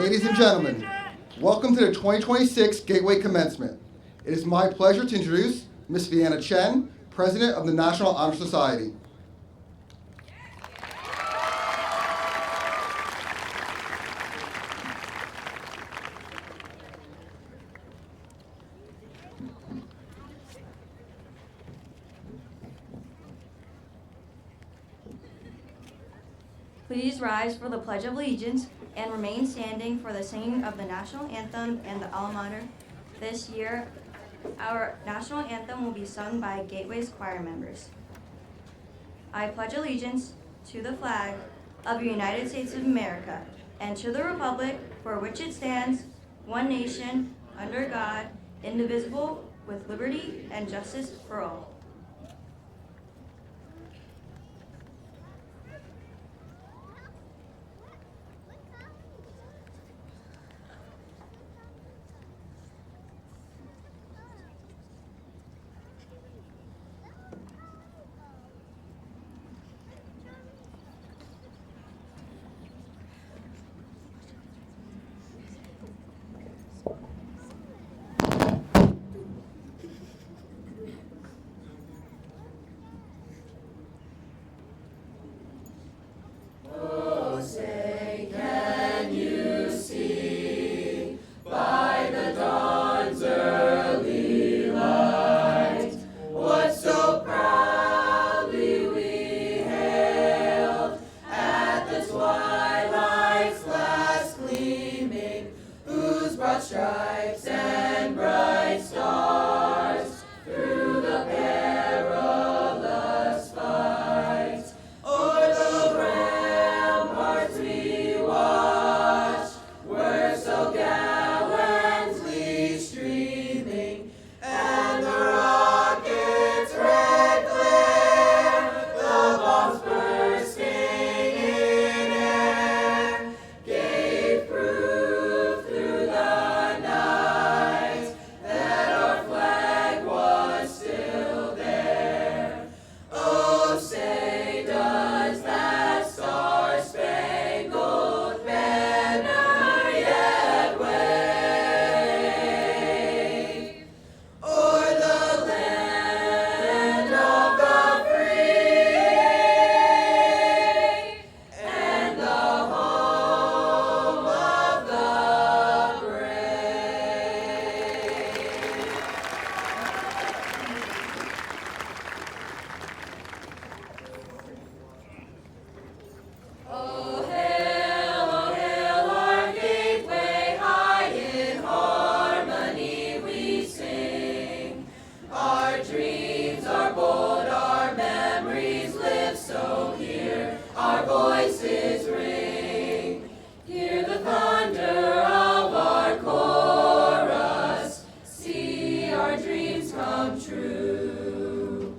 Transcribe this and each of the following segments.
Ladies and gentlemen, welcome to the 2026 Gateway Commencement. It is my pleasure to introduce Ms. Vienna Chen, President of the National Honor Society. Please rise for the Pledge of Allegiance and remain standing for the singing of the National Anthem and the Alma Mater. This year, our National Anthem will be sung by Gateway's choir members. I pledge allegiance to the flag of the United States of America and to the republic for which it stands, one nation, under God, indivisible, with liberty and justice for all. Stripes and bright stars through the perilous fight. O'er the ramparts we watched were so gallantly streaming, and the rocket's red glare, the bombs bursting in air, gave proof through the night that our flag was still there. Oh, say does that star-spangled banner yet wave o'er the land of the free and the home of the brave? Oh hail our gateway, high in harmony we sing. Our dreams are bold, our memories live, so hear our voices ring. Hear the thunder of our chorus, see our dreams come true.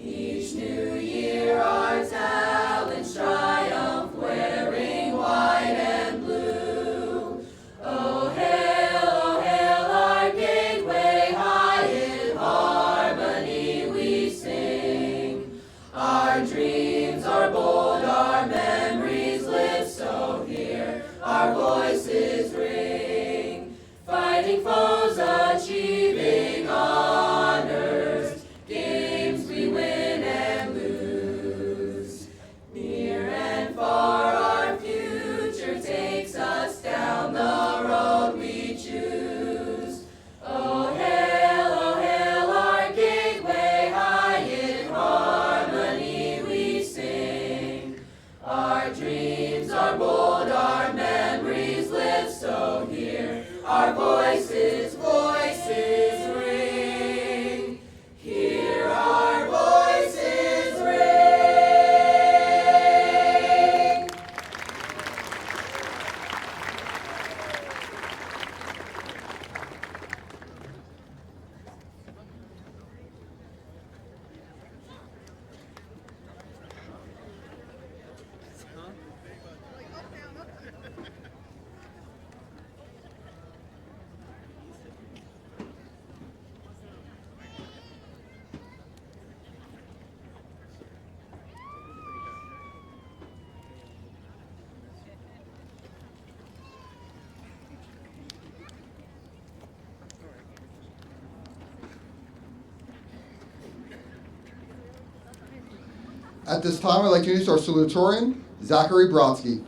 Each new year our talents triumph, wearing white and blue. Oh hail our gateway, high in harmony we sing. Our dreams are bold, our memories live, so hear our voices ring. Fighting foes, achieving honors, games we win and lose. Near and far our future takes us down the road we choose. Oh hail our gateway, high in harmony we sing. Our dreams are bold, our memories live, so hear our voices ring. Hear our voices ring. At this time, I'd like to introduce our salutatorian, Zachary Brodsky.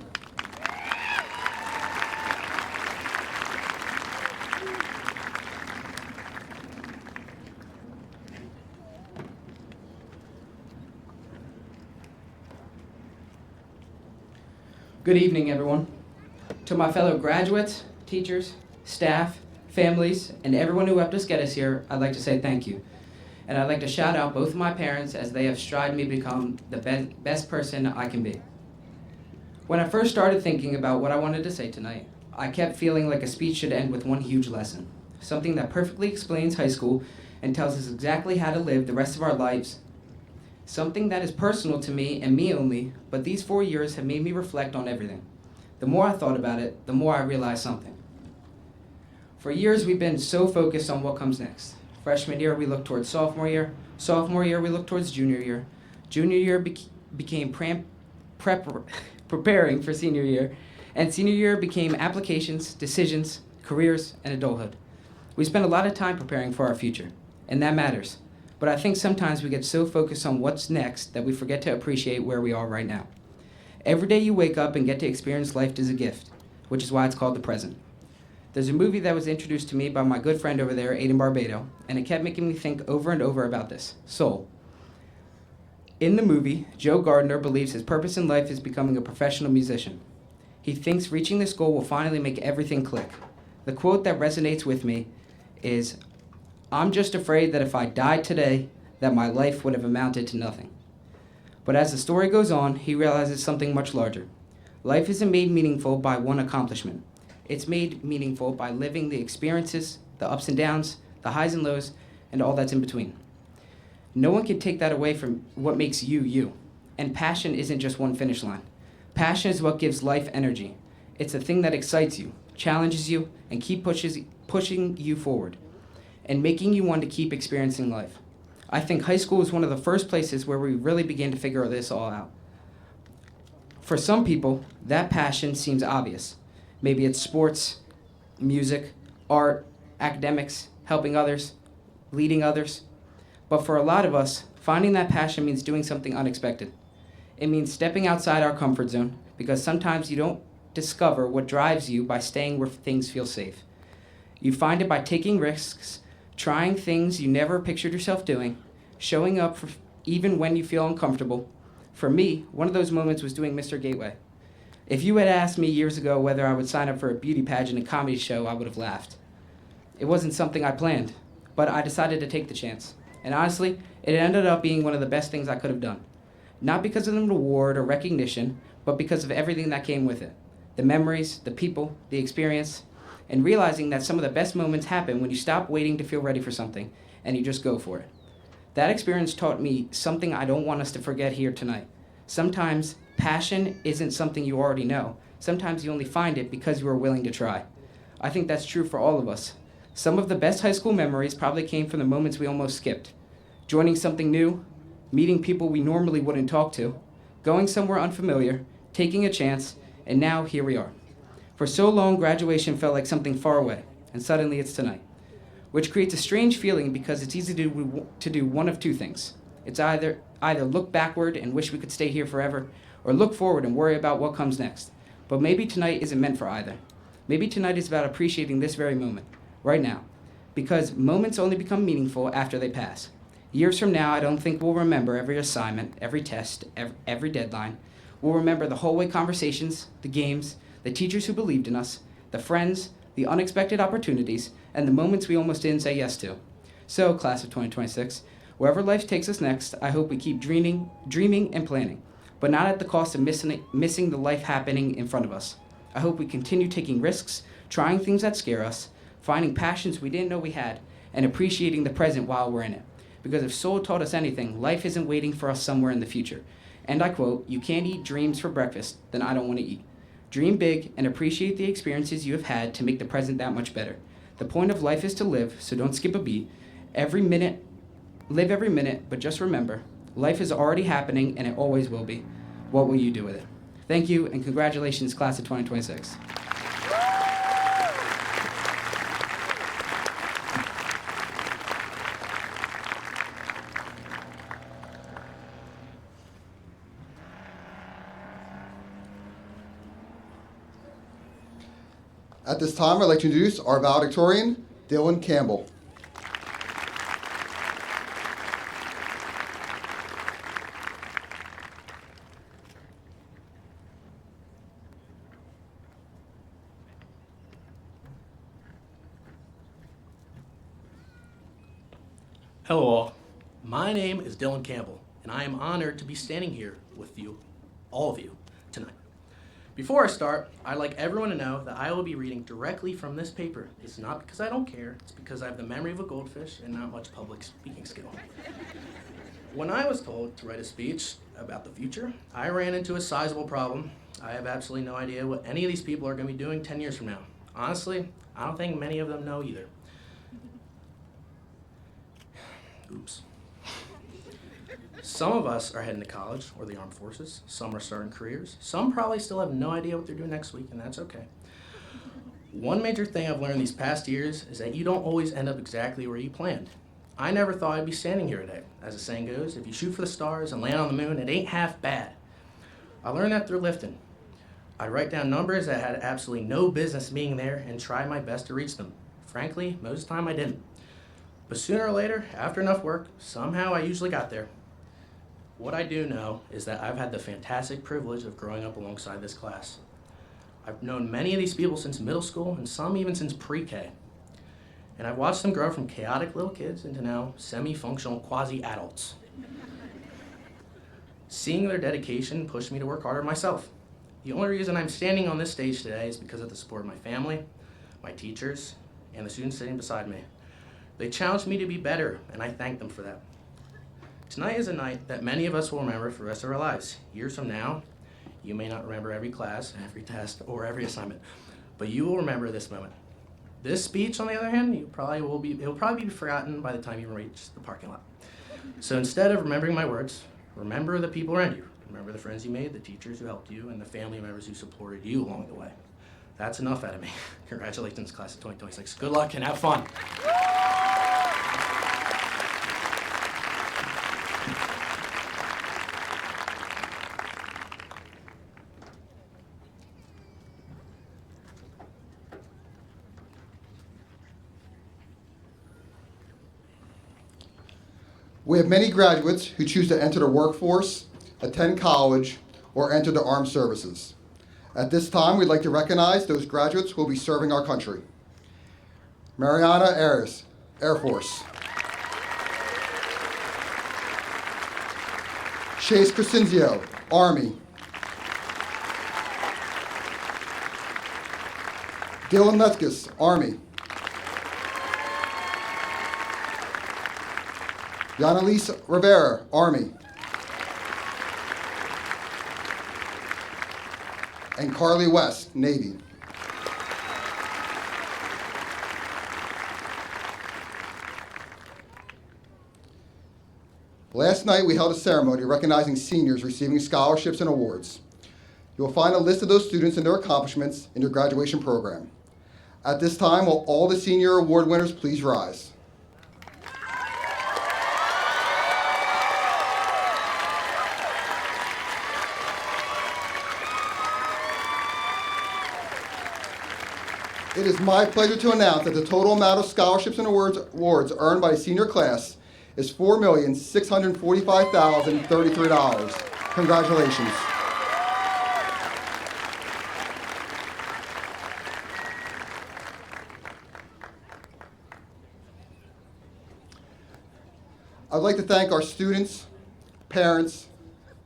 Good evening, everyone. To my fellow graduates, teachers, staff, families, and everyone who helped us get us here, I'd like to say thank you. And I'd like to shout out both of my parents as they have strived me to become the best person I can be. When I first started thinking about what I wanted to say tonight, I kept feeling like a speech should end with one huge lesson, something that perfectly explains high school and tells us exactly how to live the rest of our lives. Something that is personal to me and me only, but these 4 years have made me reflect on everything. The more I thought about it, the more I realized something. For years, we've been so focused on what comes next. Freshman year, we looked towards sophomore year. Sophomore year, we looked towards junior year. Junior year became preparing for senior year. And senior year became applications, decisions, careers, and adulthood. We spend a lot of time preparing for our future, and that matters. But I think sometimes we get so focused on what's next that we forget to appreciate where we are right now. Every day you wake up and get to experience life is a gift, which is why it's called the present. There's a movie that was introduced to me by my good friend over there, Aiden Barbado, and it kept making me think over and over about this. Soul. In the movie, Joe Gardner believes his purpose in life is becoming a professional musician. He thinks reaching this goal will finally make everything click. The quote that resonates with me is, "I'm just afraid that if I died today, that my life would have amounted to nothing." But as the story goes on, he realizes something much larger. Life isn't made meaningful by one accomplishment. It's made meaningful by living the experiences, the ups and downs, the highs and lows, and all that's in between. No one can take that away from what makes you, you. And passion isn't just one finish line. Passion is what gives life energy. It's the thing that excites you, challenges you, and pushing you forward, and making you want to keep experiencing life. I think high school is one of the first places where we really begin to figure this all out. For some people, that passion seems obvious. Maybe it's sports, music, art, academics, helping others, leading others. But for a lot of us, finding that passion means doing something unexpected. It means stepping outside our comfort zone, because sometimes you don't discover what drives you by staying where things feel safe. You find it by taking risks, trying things you never pictured yourself doing, showing up even when you feel uncomfortable. For me, one of those moments was doing Mr. Gateway. If you had asked me years ago whether I would sign up for a beauty pageant and comedy show, I would have laughed. It wasn't something I planned, but I decided to take the chance. And honestly, it ended up being one of the best things I could have done. Not because of an award or recognition, but because of everything that came with it. The memories, the people, the experience, and realizing that some of the best moments happen when you stop waiting to feel ready for something and you just go for it. That experience taught me something I don't want us to forget here tonight. Sometimes passion isn't something you already know. Sometimes you only find it because you are willing to try. I think that's true for all of us. Some of the best high school memories probably came from the moments we almost skipped. Joining something new, meeting people we normally wouldn't talk to, going somewhere unfamiliar, taking a chance, and now here we are. For so long, graduation felt like something far away, and suddenly it's tonight, which creates a strange feeling because it's easy to do one of two things. It's either look backward and wish we could stay here forever, or look forward and worry about what comes next. But maybe tonight isn't meant for either. Maybe tonight is about appreciating this very moment, right now, because moments only become meaningful after they pass. Years from now, I don't think we'll remember every assignment, every test, every deadline. We'll remember the hallway conversations, the games, the teachers who believed in us, the friends, the unexpected opportunities, and the moments we almost didn't say yes to. So, class of 2026, wherever life takes us next, I hope we keep dreaming and planning, but not at the cost of missing the life happening in front of us. I hope we continue taking risks, trying things that scare us, finding passions we didn't know we had, and appreciating the present while we're in it. Because if Soul taught us anything, life isn't waiting for us somewhere in the future. And I quote, "You can't eat dreams for breakfast, then I don't want to eat." Dream big and appreciate the experiences you have had to make the present that much better. The point of life is to live, so don't skip a beat. Live every minute, but just remember, life is already happening and it always will be. What will you do with it? Thank you, and congratulations, class of 2026. At this time, I'd like to introduce our valedictorian, Dylan Campbell. Hello all, my name is Dylan Campbell, and I am honored to be standing here with you, all of you, tonight. Before I start, I'd like everyone to know that I will be reading directly from this paper. It's not because I don't care, it's because I have the memory of a goldfish and not much public speaking skill. When I was told to write a speech about the future, I ran into a sizable problem. I have absolutely no idea what any of these people are going to be doing 10 years from now. Honestly, I don't think many of them know either. Oops. Some of us are heading to college or the armed forces. Some are starting careers. Some probably still have no idea what they're doing next week, and that's okay. One major thing I've learned these past years is that you don't always end up exactly where you planned. I never thought I'd be standing here today. As the saying goes, if you shoot for the stars and land on the moon, it ain't half bad. I learned that through lifting. I'd write down numbers that had absolutely no business being there and try my best to reach them. Frankly, most of the time I didn't. But sooner or later, after enough work, somehow I usually got there. What I do know is that I've had the fantastic privilege of growing up alongside this class. I've known many of these people since middle school and some even since pre-K. And I've watched them grow from chaotic little kids into now semi-functional quasi-adults. Seeing their dedication pushed me to work harder myself. The only reason I'm standing on this stage today is because of the support of my family, my teachers, and the students sitting beside me. They challenged me to be better, and I thank them for that. Tonight is a night that many of us will remember for the rest of our lives. Years from now, you may not remember every class, every test, or every assignment, but you will remember this moment. This speech, on the other hand, it'll probably be forgotten by the time you reach the parking lot. So instead of remembering my words, remember the people around you. Remember the friends you made, the teachers who helped you, and the family members who supported you along the way. That's enough out of me. Congratulations, class of 2026. Good luck and have fun. We have many graduates who choose to enter the workforce, attend college, or enter the armed services. At this time, we'd like to recognize those graduates who will be serving our country. Mariana Ayres, Air Force. Chase Crescenzio, Army. Dylan Metzges, Army. Yanalise Rivera, Army. And Carly West, Navy. Last night, we held a ceremony recognizing seniors receiving scholarships and awards. You will find a list of those students and their accomplishments in your graduation program. At this time, will all the senior award winners please rise? It is my pleasure to announce that the total amount of scholarships and awards earned by the senior class is $4,645,033. Congratulations. I'd like to thank our students, parents,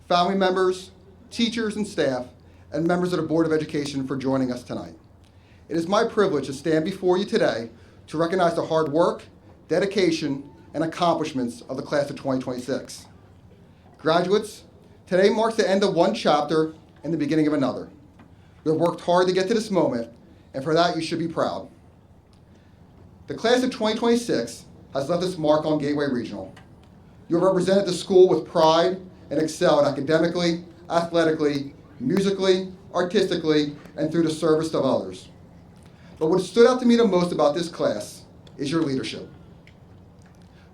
family members, teachers and staff, and members of the Board of Education for joining us tonight. It is my privilege to stand before you today to recognize the hard work, dedication, and accomplishments of the class of 2026. Graduates, today marks the end of one chapter and the beginning of another. You have worked hard to get to this moment, and for that you should be proud. The class of 2026 has left its mark on Gateway Regional. You have represented the school with pride and excelled academically, athletically, musically, artistically, and through the service of others. But what stood out to me the most about this class is your leadership.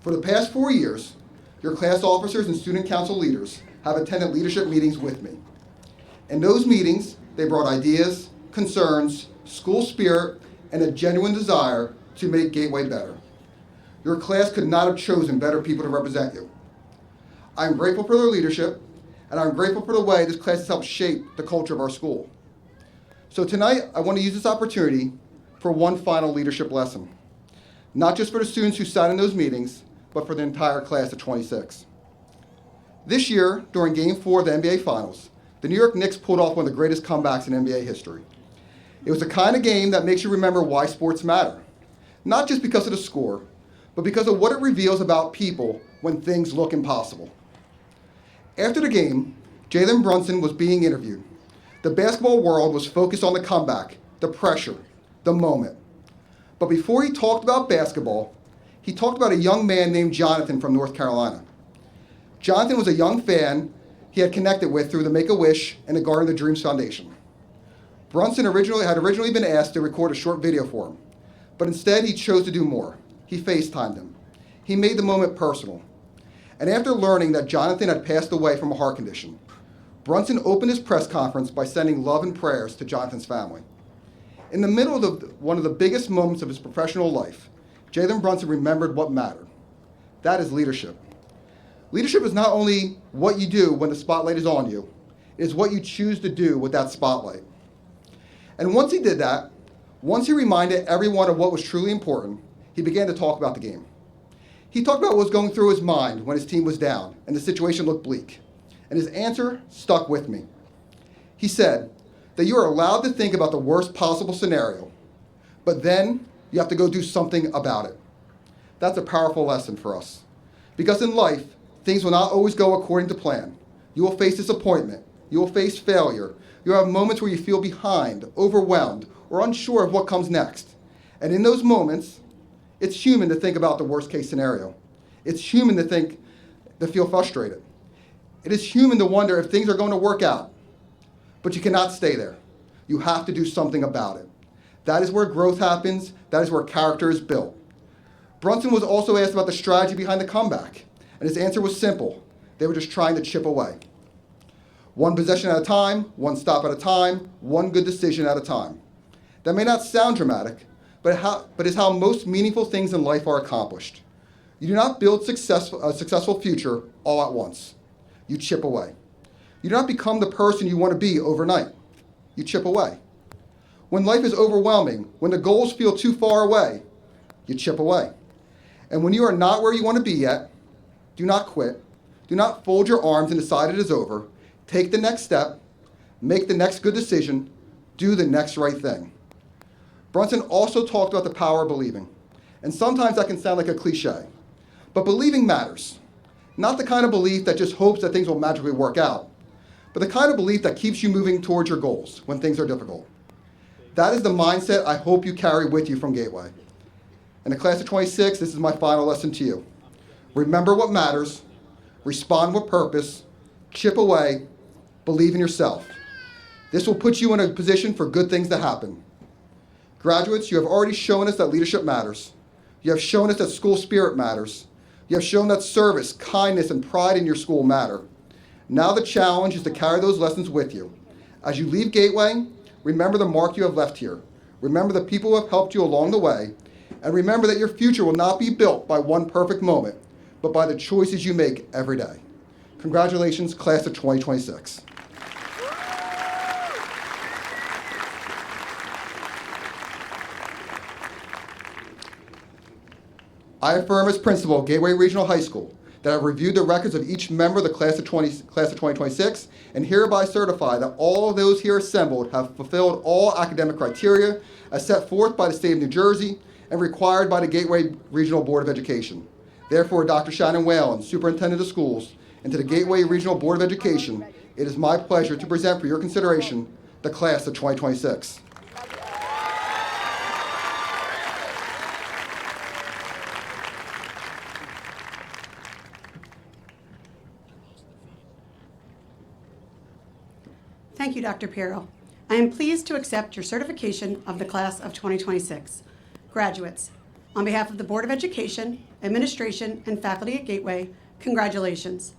For the past 4 years, your class officers and student council leaders have attended leadership meetings with me. In those meetings, they brought ideas, concerns, school spirit, and a genuine desire to make Gateway better. Your class could not have chosen better people to represent you. I'm grateful for their leadership, and I'm grateful for the way this class has helped shape the culture of our school. So tonight, I want to use this opportunity for one final leadership lesson, not just for the students who sat in those meetings, but for the entire class of 26. This year, during Game 4 of the NBA Finals, the New York Knicks pulled off one of the greatest comebacks in NBA history. It was the kind of game that makes you remember why sports matter, not just because of the score, but because of what it reveals about people when things look impossible. After the game, Jalen Brunson was being interviewed. The basketball world was focused on the comeback, the pressure, the moment. But before he talked about basketball, he talked about a young man named Jonathan from North Carolina. Jonathan was a young fan he had connected with through the Make-A-Wish and the Garden of Dreams Foundation. Brunson had originally been asked to record a short video for him, but instead he chose to do more. He FaceTimed him. He made the moment personal. And after learning that Jonathan had passed away from a heart condition, Brunson opened his press conference by sending love and prayers to Jonathan's family. In the middle of one of the biggest moments of his professional life, Jalen Brunson remembered what mattered. That is leadership. Leadership is not only what you do when the spotlight is on you, it is what you choose to do with that spotlight. And once he did that, once he reminded everyone of what was truly important, he began to talk about the game. He talked about what was going through his mind when his team was down and the situation looked bleak. And his answer stuck with me. He said that you are allowed to think about the worst possible scenario, but then you have to go do something about it. That's a powerful lesson for us. Because in life, things will not always go according to plan. You will face disappointment. You will face failure. You'll have moments where you feel behind, overwhelmed, or unsure of what comes next. And in those moments, it's human to think about the worst case scenario. It's human to feel frustrated. It is human to wonder if things are going to work out. But you cannot stay there. You have to do something about it. That is where growth happens. That is where character is built. Brunson was also asked about the strategy behind the comeback, and his answer was simple. They were just trying to chip away. One possession at a time, one stop at a time, one good decision at a time. That may not sound dramatic, but is how most meaningful things in life are accomplished. You do not build a successful future all at once. You chip away. You do not become the person you want to be overnight. You chip away. When life is overwhelming, when the goals feel too far away, you chip away. And when you are not where you want to be yet, do not quit. Do not fold your arms and decide it is over. Take the next step. Make the next good decision. Do the next right thing. Brunson also talked about the power of believing. And sometimes that can sound like a cliche. But believing matters. Not the kind of belief that just hopes that things will magically work out, but the kind of belief that keeps you moving towards your goals when things are difficult. That is the mindset I hope you carry with you from Gateway. In the class of 26, this is my final lesson to you. Remember what matters, respond with purpose, chip away, believe in yourself. This will put you in a position for good things to happen. Graduates, you have already shown us that leadership matters. You have shown us that school spirit matters. You have shown that service, kindness, and pride in your school matter. Now the challenge is to carry those lessons with you. As you leave Gateway, remember the mark you have left here. Remember the people who have helped you along the way. And remember that your future will not be built by one perfect moment, but by the choices you make every day. Congratulations, class of 2026. I affirm as principal of Gateway Regional High School that I have reviewed the records of each member of the class of 2026 and hereby certify that all of those here assembled have fulfilled all academic criteria as set forth by the state of New Jersey and required by the Gateway Regional Board of Education. Therefore, Dr. Shannon Whalen, Superintendent of Schools, and to the Gateway Regional Board of Education, it is my pleasure to present for your consideration the class of 2026. Thank you, Dr. Pirro. I am pleased to accept your certification of the class of 2026. Graduates, on behalf of the Board of Education, Administration, and faculty at Gateway, congratulations.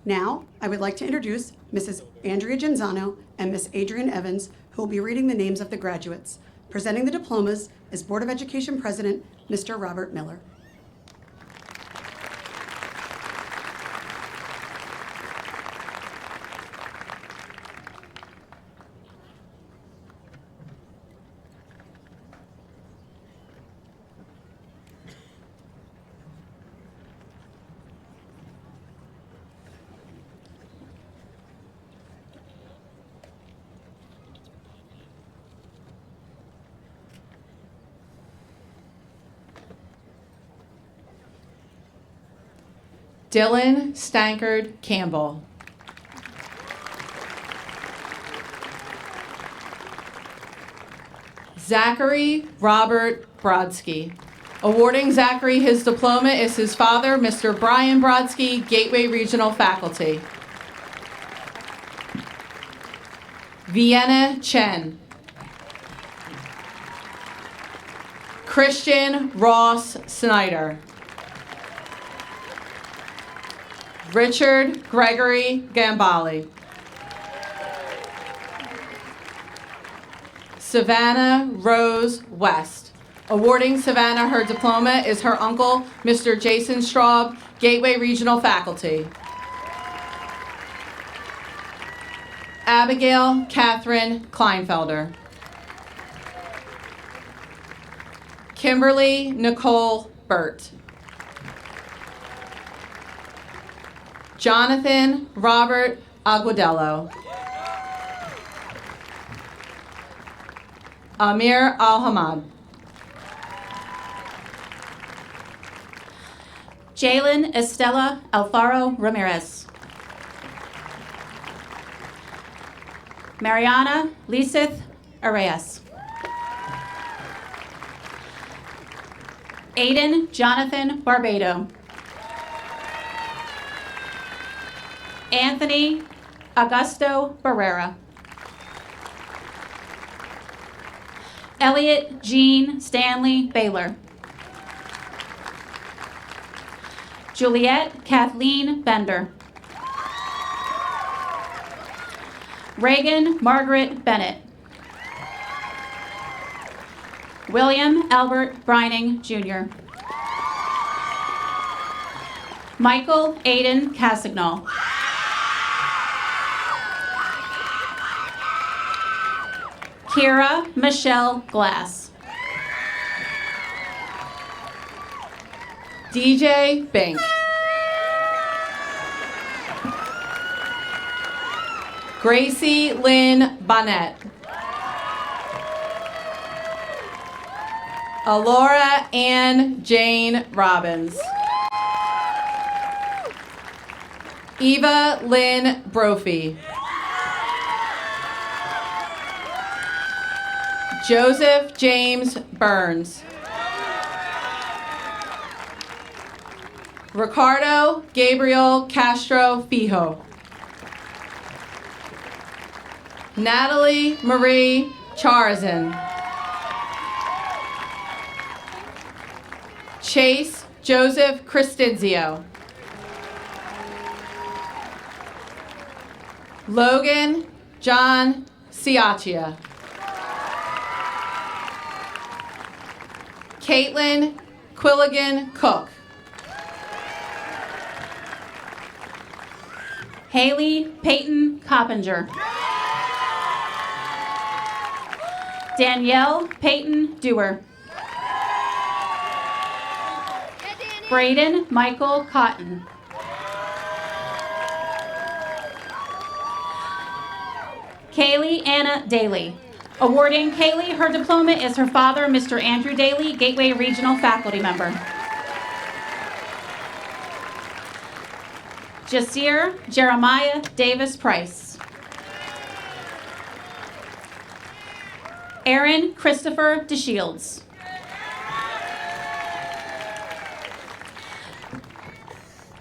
Now, I would like to introduce Mrs. Andrea Genzano and Ms. Adrienne Evans, who will be reading the names of the graduates. Presenting the diplomas is Board of Education President, Mr. Robert Miller. Dylan Stankard Campbell. Zachary Robert Brodsky. Awarding Zachary his diploma is his father, Mr. Brian Brodsky, Gateway Regional Faculty. Vienna Chen. Christian Ross Snyder. Richard Gregory Gambale. Savannah Rose West. Awarding Savannah her diploma is her uncle, Mr. Jason Straub, Gateway Regional Faculty. Abigail Catherine Kleinfelder. Kimberly Nicole Burt. Jonathan Robert Aguadello. Amir Al-Hamad. Jalen Estella Alfaro Ramirez. Mariana Lisith Arias. Aiden Jonathan Barbado. Anthony Augusto Barrera. Elliot Jean Stanley Baylor. Juliette Kathleen Bender. Reagan Margaret Bennett. William Albert Brining Jr. Michael Aiden Casignol. Kira Michelle Glass. DJ Bink. Gracie Lynn Bonnet. Alora Ann Jane Robbins. Eva Lynn Brophy. Joseph James Burns. Ricardo Gabriel Castro Fijo. Natalie Marie Charzan. Chase Joseph Cristinzio. Logan John Ciaccia. Caitlin Quilligan Cook. Haley Peyton Coppinger. Danielle Peyton Dewar. Braden Michael Cotton. Kaylee Anna Daly. Awarding Kaylee her diploma is her father, Mr. Andrew Daly, Gateway Regional Faculty Member. Jasir Jeremiah Davis Price. Aaron Christopher DeShields.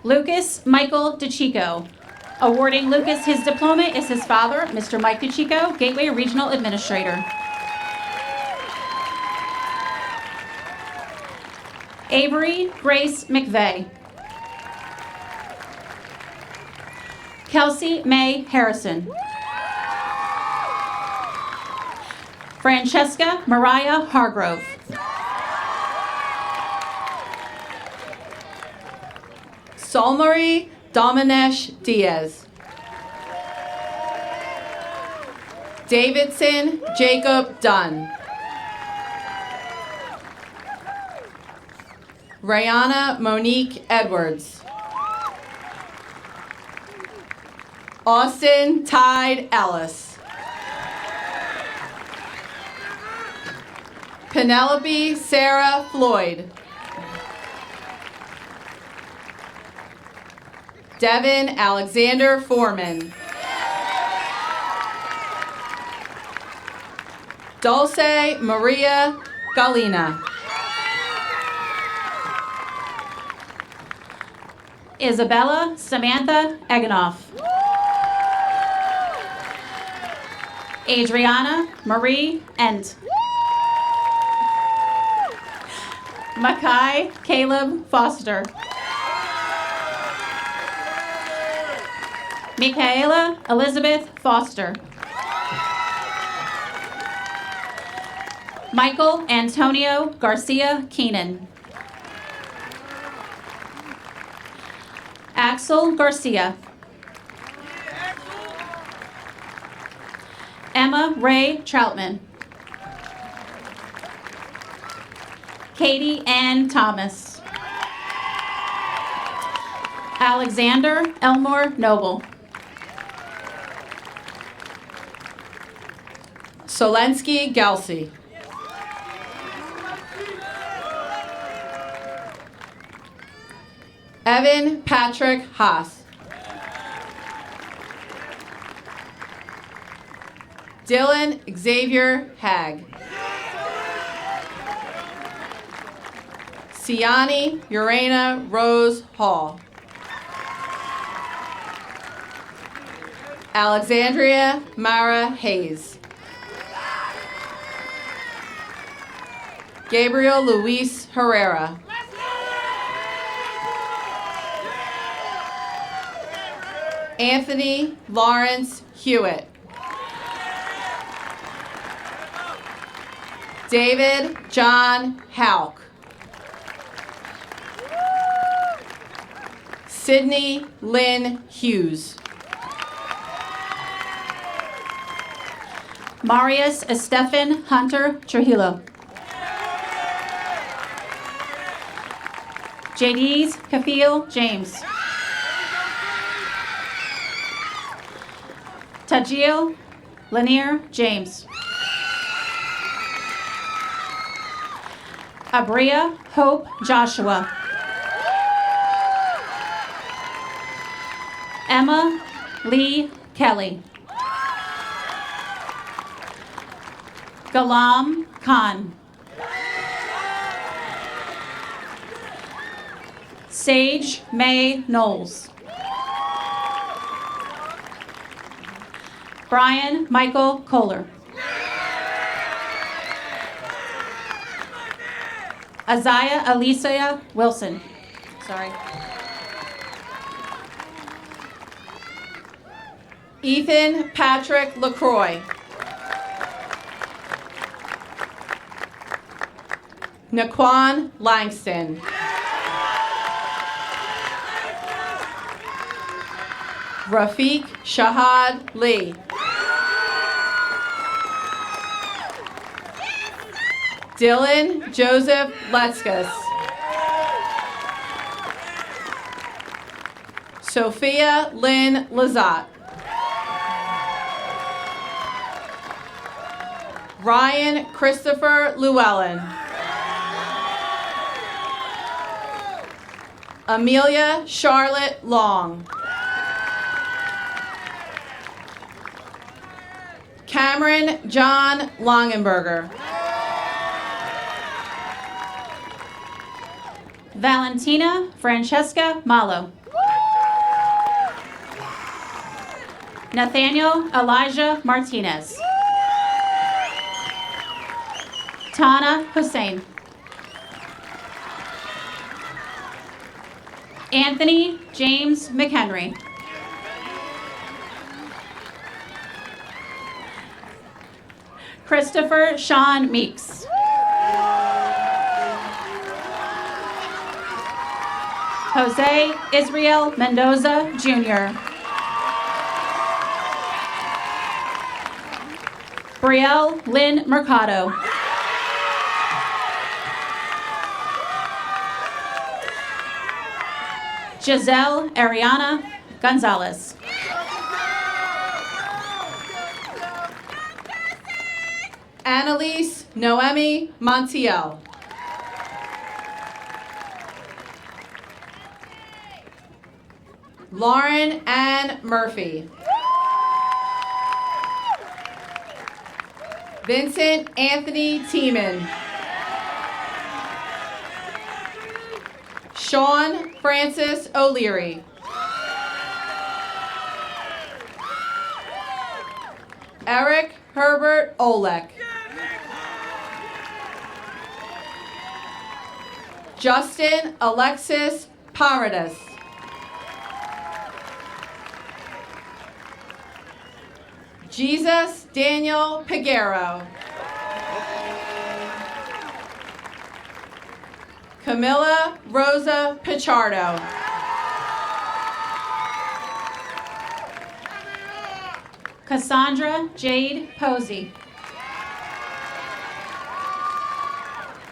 Lucas Michael DeChico. Awarding Lucas his diploma is his father, Mr. Mike DeChico, Gateway Regional Administrator. Avery Grace McVeigh. Kelsey May Harrison. Francesca Mariah Hargrove. Solmarie Dominesh Diaz. Davidson Jacob Dunn. Rayana Monique Edwards. Austin Tide Ellis. Penelope Sarah Floyd. Devin Alexander Foreman. Dulce Maria Galina. Isabella Samantha Eganoff. Adriana Marie Ent. Makai Caleb Foster. Michaela Elizabeth Foster. Michael Antonio Garcia Keenan. Axel Garcia. Emma Ray Troutman. Katie Ann Thomas. Alexander Elmore Noble. Solensky Gelsey. Evan Patrick Haas. Dylan Xavier Hag. Siani Urena Rose Hall. Alexandria Mara Hayes. Gabriel Luis Herrera. Anthony Lawrence Hewitt. David John Hauk. Sydney Lynn Hughes. Marius Estefan Hunter Trujillo. Jadis Kafil James. Tajil Lanier James. Abria Hope Joshua. Emma Lee Kelly. Galam Khan. Sage May Knowles. Brian Michael Kohler. Isaiah Alicia Wilson. Sorry. Ethan Patrick LaCroix. Naquan Langston. Rafiq Shahad Lee. Dylan Joseph Letskus. Sophia Lynn Lazat. Ryan Christopher Llewellyn. Amelia Charlotte Long. Cameron John Longenberger. Valentina Francesca Malo. Nathaniel Elijah Martinez. Tana Hussein. Anthony James McHenry. Christopher Sean Meeks. Jose Israel Mendoza, Jr. Brielle Lynn Mercado. Giselle Ariana Gonzalez. Annalise Noemi Montiel. Lauren Ann Murphy. Vincent Anthony Tiemann. Sean Francis O'Leary. Eric Herbert Olek. Justin Alexis Paredes. Jesus Daniel Piguero. Camilla Rosa Pichardo. Cassandra Jade Posey.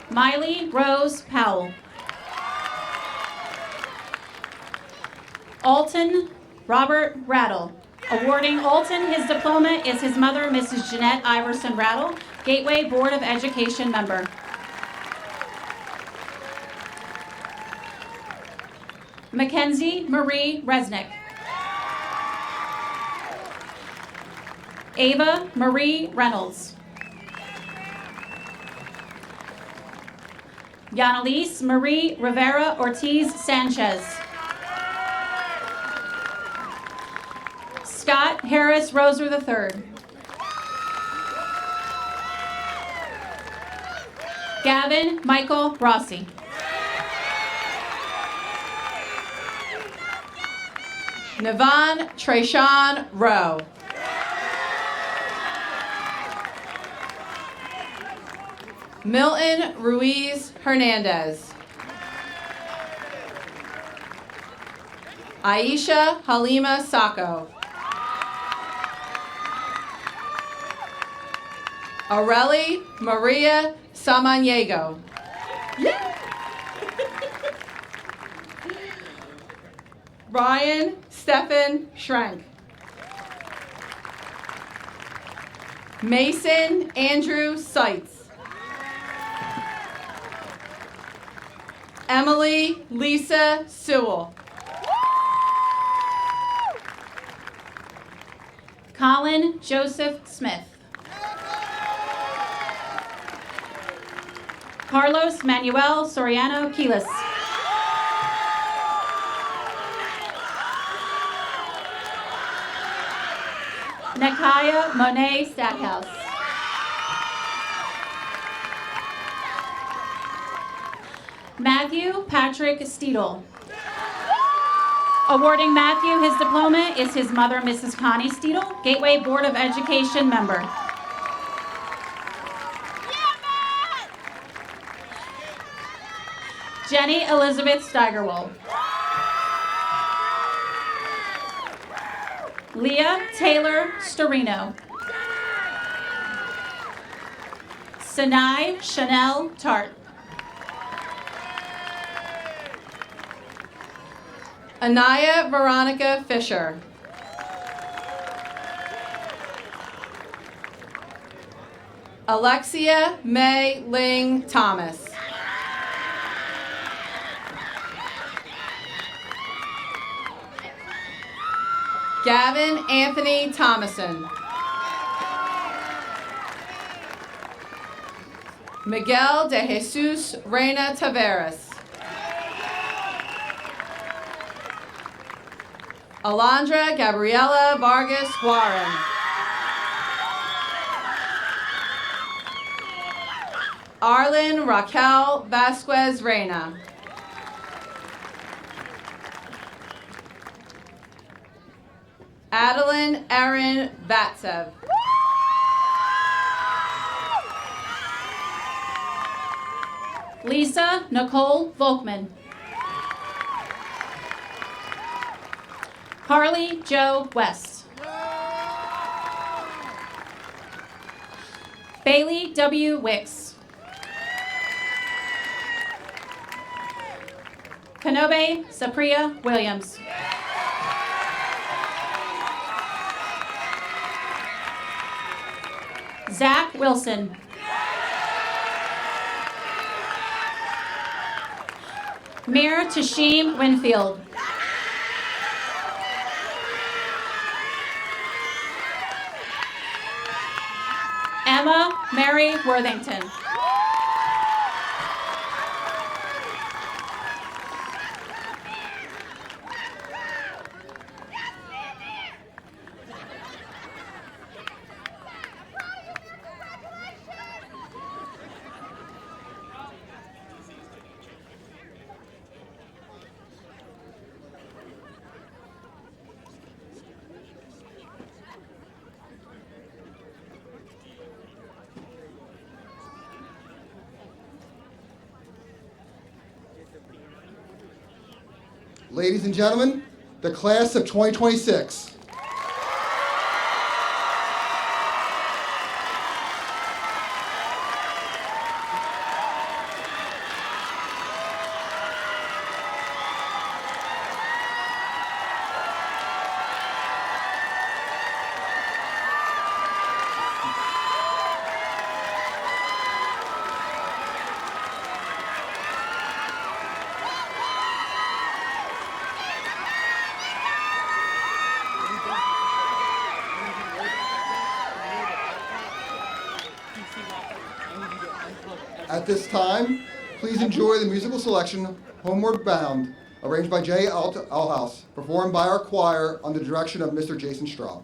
Miley Rose Powell. Alton Robert Rattle. Awarding Alton his diploma is his mother, Mrs. Jeanette Iverson Rattle, Gateway Board of Education member. Mackenzie Marie Resnick. Ava Marie Reynolds. Yanalise Marie Rivera Ortiz Sanchez. Scott Harris Roser III. Gavin Michael Rossi. Navon Trayshawn Rowe. Milton Ruiz Hernandez. Aisha Halima Sacco. Aurelie Maria Samaniego. Ryan Stephen Schrenk. Mason Andrew Seitz. Emily Lisa Sewell. Colin Joseph Smith. Carlos Manuel Soriano Quiles. Nakaya Monet Stackhouse. Matthew Patrick Steedle. Awarding Matthew his diploma is his mother, Mrs. Connie Steedle, Gateway Board of Education member. Jenny Elizabeth Steigerwald. Leah Taylor Storino. Sinai Chanel Tart. Anaya Veronica Fisher. Alexia May Ling Thomas. Gavin Anthony Thomason. Miguel de Jesus Reina Taveras. Alondra Gabriela Vargas Warren. Arlen Raquel Vasquez Reina. Adeline Erin Batsev. Lisa Nicole Volkman. Carly Jo West. Bailey W. Wicks. Kanobe Sapria Williams. Zach Wilson. Mir Tashim Winfield. Emma Mary Worthington. Ladies and gentlemen, the class of 2026. At this time, please enjoy the musical selection, Homeward Bound, arranged by Jay Alhouse, performed by our choir under the direction of Mr. Jason Straub.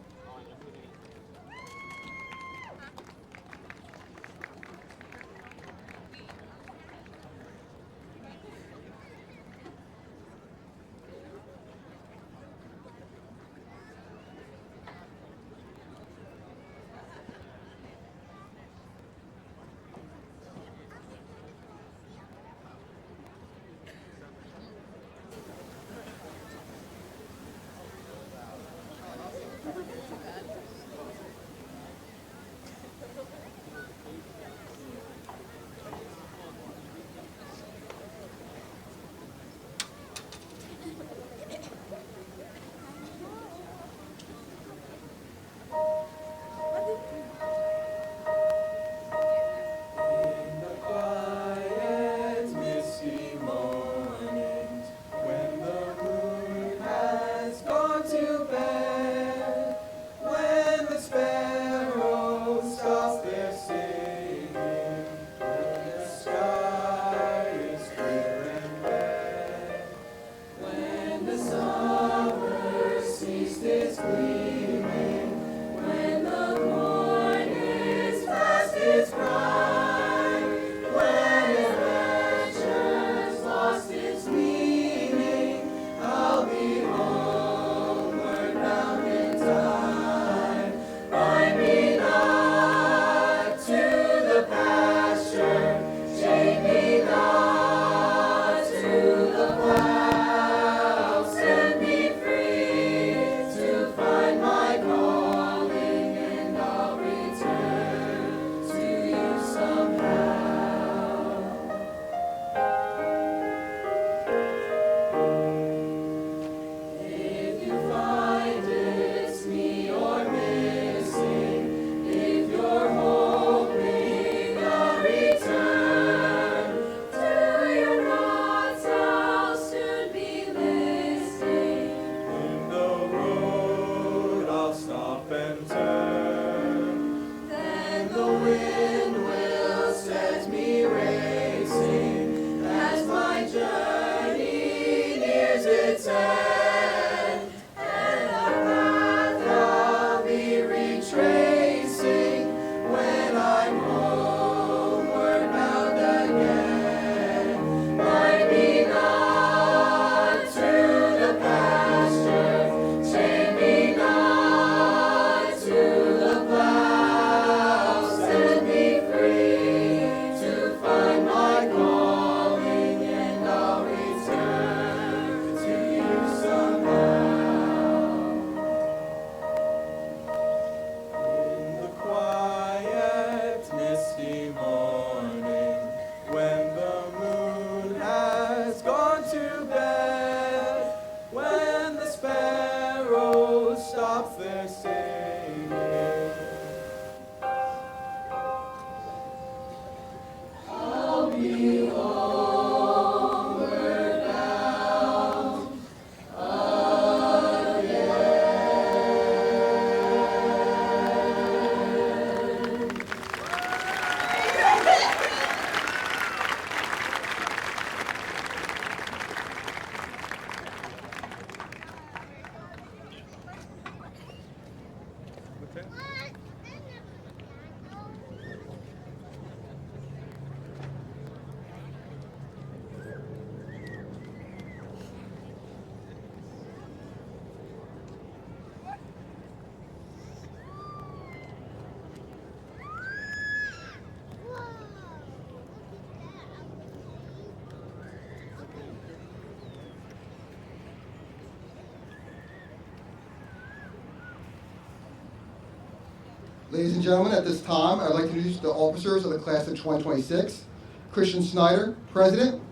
Ladies and gentlemen, at this time, I'd like to introduce the officers of the class of 2026. Christian Snyder, President.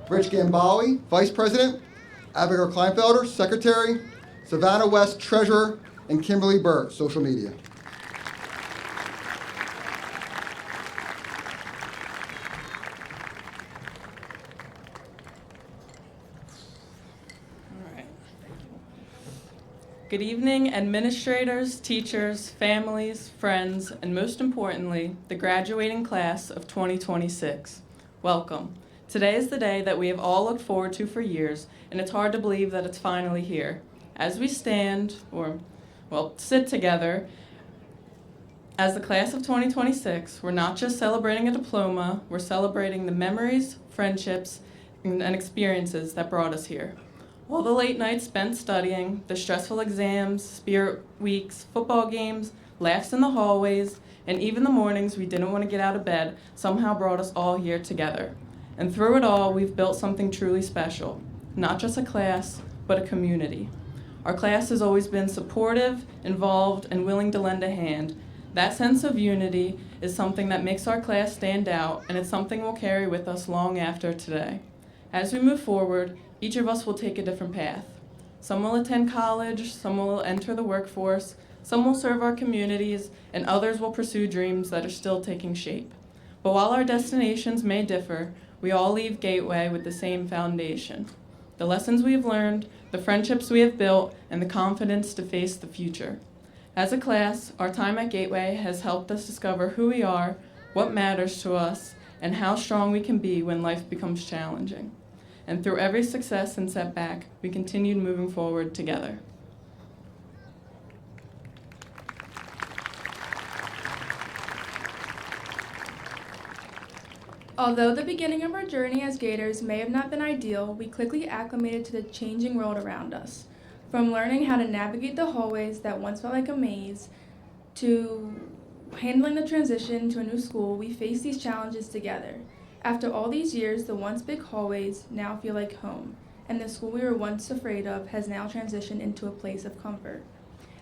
Rich Gambali, Vice President. Abigail Kleinfelder, Secretary. Savannah West, Treasurer. And Kimberly Burr, Social Media. Good evening, administrators, teachers, families, friends, and most importantly, the graduating class of 2026. Welcome. Today is the day that we have all looked forward to for years, and it's hard to believe that it's finally here. As we stand, sit together, as the class of 2026, we're not just celebrating a diploma, we're celebrating the memories, friendships, and experiences that brought us here. All the late nights spent studying, the stressful exams, spirit weeks, football games, laughs in the hallways, and even the mornings we didn't want to get out of bed somehow brought us all here together. And through it all, we've built something truly special. Not just a class, but a community. Our class has always been supportive, involved, and willing to lend a hand. That sense of unity is something that makes our class stand out, and it's something we'll carry with us long after today. As we move forward, each of us will take a different path. Some will attend college, some will enter the workforce, some will serve our communities, and others will pursue dreams that are still taking shape. But while our destinations may differ, we all leave Gateway with the same foundation: the lessons we have learned, the friendships we have built, and the confidence to face the future. As a class, our time at Gateway has helped us discover who we are, what matters to us, and how strong we can be when life becomes challenging. And through every success and setback, we continued moving forward together. Although the beginning of our journey as Gators may have not been ideal, we quickly acclimated to the changing world around us. From learning how to navigate the hallways that once felt like a maze, to handling the transition to a new school, we faced these challenges together. After all these years, the once big hallways now feel like home, and the school we were once afraid of has now transitioned into a place of comfort.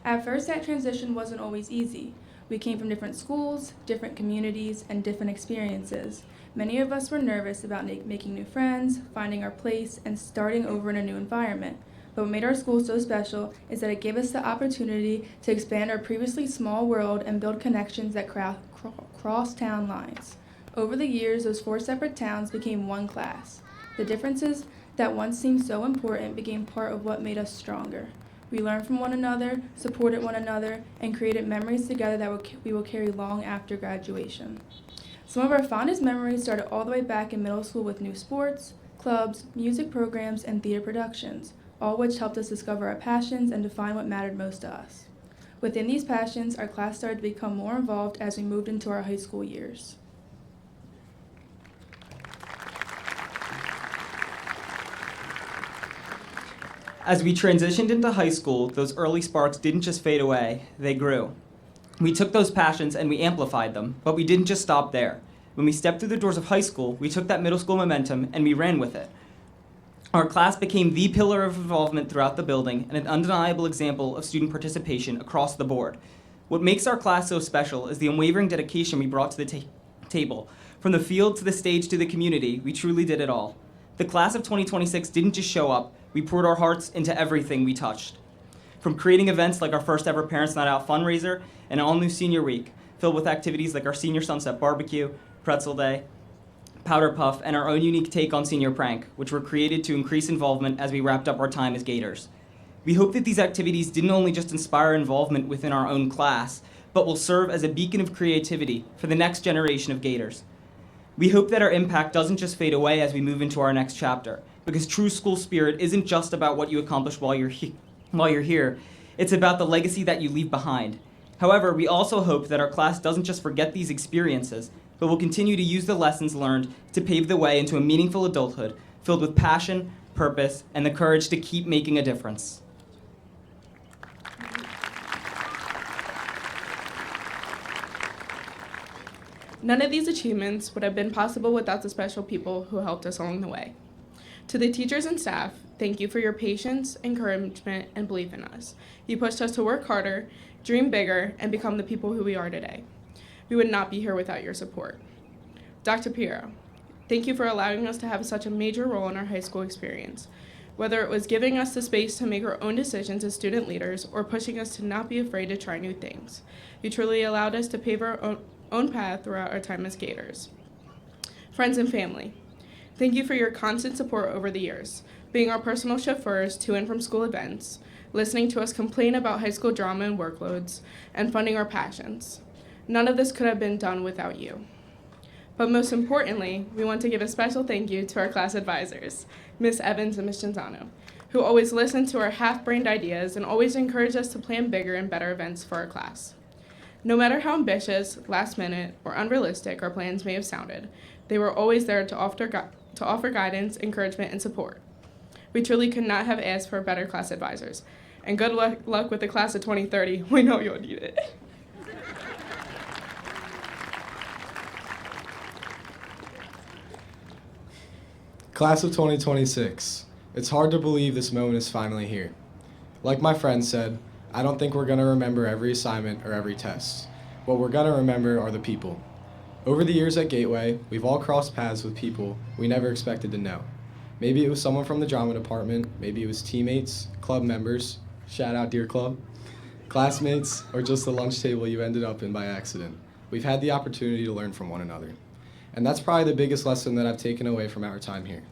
At first, that transition wasn't always easy. We came from different schools, different communities, and different experiences. Many of us were nervous about making new friends, finding our place, and starting over in a new environment. But what made our school so special is that it gave us the opportunity to expand our previously small world and build connections that cross town lines. Over the years, those 4 separate towns became one class. The differences that once seemed so important became part of what made us stronger. We learned from one another, supported one another, and created memories together that we will carry long after graduation. Some of our fondest memories started all the way back in middle school with new sports, clubs, music programs, and theater productions, all which helped us discover our passions and define what mattered most to us. Within these passions, our class started to become more involved as we moved into our high school years. As we transitioned into high school, those early sparks didn't just fade away, they grew. We took those passions and we amplified them, but we didn't just stop there. When we stepped through the doors of high school, we took that middle school momentum and we ran with it. Our class became the pillar of involvement throughout the building and an undeniable example of student participation across the board. What makes our class so special is the unwavering dedication we brought to the table. From the field to the stage to the community, we truly did it all. The class of 2026 didn't just show up, we poured our hearts into everything we touched. From creating events like our first ever Parents Night Out fundraiser and an all-new senior week, filled with activities like our Senior Sunset Barbecue, Pretzel Day, Powder Puff, and our own unique take on Senior Prank, which were created to increase involvement as we wrapped up our time as Gators. We hope that these activities didn't only just inspire involvement within our own class, but will serve as a beacon of creativity for the next generation of Gators. We hope that our impact doesn't just fade away as we move into our next chapter, because true school spirit isn't just about what you accomplish while you're here, it's about the legacy that you leave behind. However, we also hope that our class doesn't just forget these experiences, but will continue to use the lessons learned to pave the way into a meaningful adulthood filled with passion, purpose, and the courage to keep making a difference. None of these achievements would have been possible without the special people who helped us along the way. To the teachers and staff, thank you for your patience, encouragement, and belief in us. You pushed us to work harder, dream bigger, and become the people who we are today. We would not be here without your support. Dr. Piero, thank you for allowing us to have such a major role in our high school experience. Whether it was giving us the space to make our own decisions as student leaders or pushing us to not be afraid to try new things, you truly allowed us to pave our own path throughout our time as Gators. Friends and family, thank you for your constant support over the years, being our personal chauffeurs to and from school events, listening to us complain about high school drama and workloads, and funding our passions. None of this could have been done without you. But most importantly, we want to give a special thank you to our class advisors, Ms. Evans and Ms. Genzano, who always listen to our half-brained ideas and always encourage us to plan bigger and better events for our class. No matter how ambitious, last-minute, or unrealistic our plans may have sounded, they were always there to offer guidance, encouragement, and support. We truly could not have asked for better class advisors. And good luck with the class of 2030. We know you'll need it. Class of 2026. It's hard to believe this moment is finally here. Like my friend said, I don't think we're going to remember every assignment or every test. What we're going to remember are the people. Over the years at Gateway, we've all crossed paths with people we never expected to know. Maybe it was someone from the drama department, maybe it was teammates, club members, shout out Deer Club, classmates, or just the lunch table you ended up in by accident. We've had the opportunity to learn from one another. And that's probably the biggest lesson that I've taken away from our time here.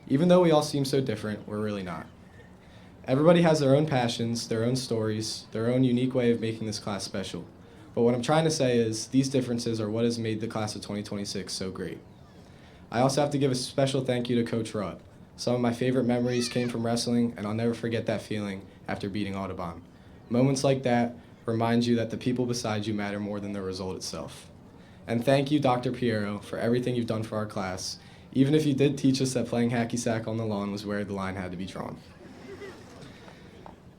Even though we all seem so different, we're really not. Everybody has their own passions, their own stories, their own unique way of making this class special. But what I'm trying to say is these differences are what has made the class of 2026 so great. I also have to give a special thank you to Coach Rudd. Some of my favorite memories came from wrestling, and I'll never forget that feeling after beating Audubon. Moments like that remind you that the people beside you matter more than the result itself. And thank you, Dr. Piero, for everything you've done for our class, even if you did teach us that playing hacky sack on the lawn was where the line had to be drawn.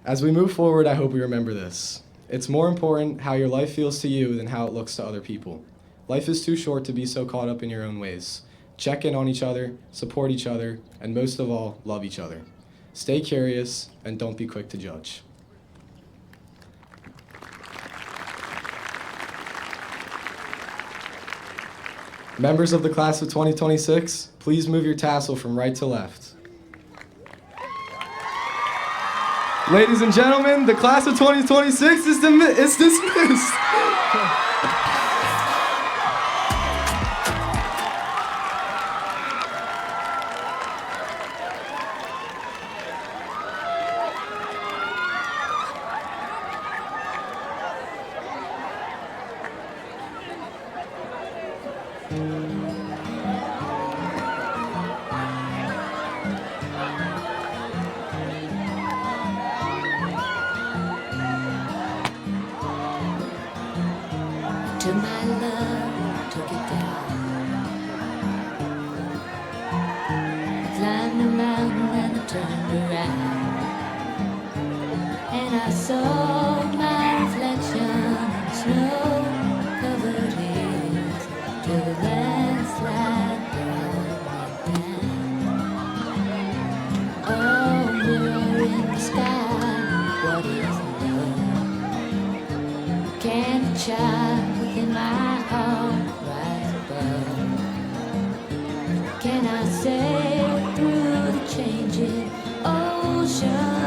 As we move forward, I hope we remember this. It's more important how your life feels to you than how it looks to other people. Life is too short to be so caught up in your own ways. Check in on each other, support each other, and most of all, love each other. Stay curious, and don't be quick to judge. Members of the class of 2026, please move your tassel from right to left. Ladies and gentlemen, the class of 2026 is dismissed. To my love, took it down. I climbed a mountain and I turned around, and I saw my reflection in snow-covered hills till the landslide brought me down. Oh, mirror in the sky, what is love? Can a child in my heart rise above? Can I sail through the changing ocean?